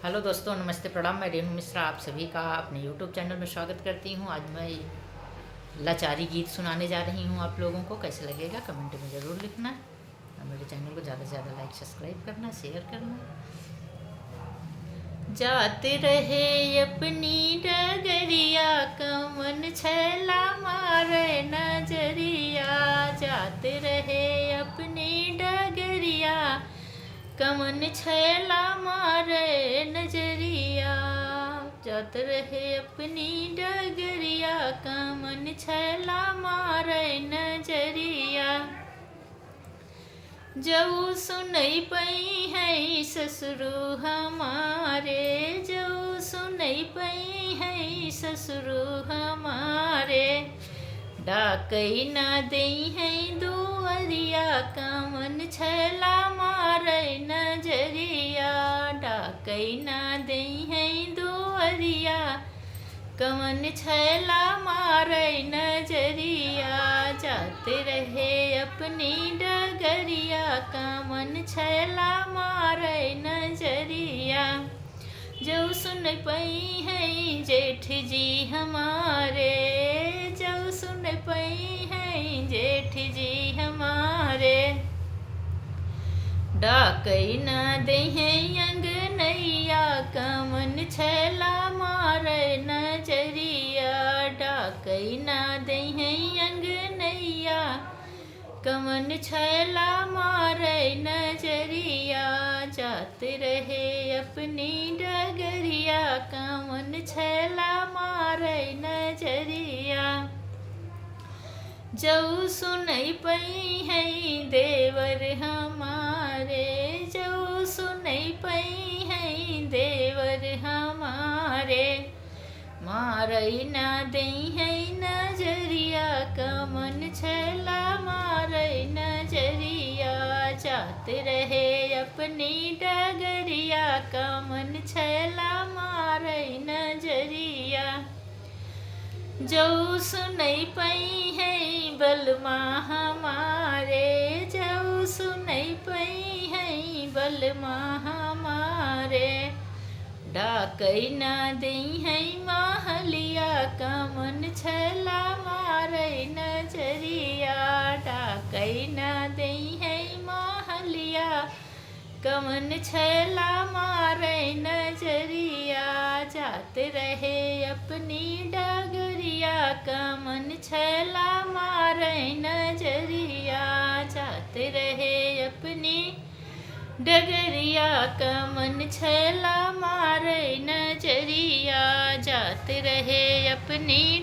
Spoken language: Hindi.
हेलो दोस्तों, नमस्ते, प्रणाम। मैं रेणु मिश्रा आप सभी का अपने यूट्यूब चैनल में स्वागत करती हूँ। आज मैं लाचारी गीत सुनाने जा रही हूँ। आप लोगों को कैसे लगेगा कमेंट में ज़रूर लिखना और मेरे चैनल को ज़्यादा से ज़्यादा लाइक सब्सक्राइब करना, शेयर करना। जाते रहे अपनी डगरिया, कमन छैला मारे नजरिया। जाते रहे अपनी डगरिया, कमन छैला मारे नजरिया। जात रहे अपनी डगरिया, कमन छैला मारे नजरिया। जऊ सुनई पई है ससुरु हमारे, जऊ सुनई पई है ससुरु हमारे। डाकई ना दई है दुअरिया, कमन छैला मारे नजरिया। डाकई ना दई है दुअरिया, कमन छैला मारे नजरिया। जाते रहे अपनी डगरिया, कमन छैला मारे नजरिया। जो सुन पई है जेठ जी हमारे, जो सुन पई है जेठ जी हमारे। डाकई ना दे है अंगनैया, कमन छैला मारे नजरिया। डाकई ना दे है अंगनैया, कमन छैला मारे नजरिया। जाते रहे अपनी डगरिया, कमन छैला मारे नजरिया। जऊ सुनई पई है देवर हमारे, जऊ सुनई पई है देवर हमारे। मारई ना दई है नजरिया, कमन छैला मारे नजरिया। जाते रहे अपनी डगरिया, कमन छैला मारे नजरिया। जऊ सुनई पई है बलमा हमारे, जऊ सुनई पई है बलमा हमारे। डाकई ना दई है महलिया, कमन छैला मारे नजरिया। डाकई ना दई है महलिया, कमन छैला मारे नजरिया। जाते रहे अपनी डगरिया, कमन छैला मारे नजरिया। जाते रहे अपनी डगरिया, कमन छैला मारे नजरिया। जाते रहे अपनी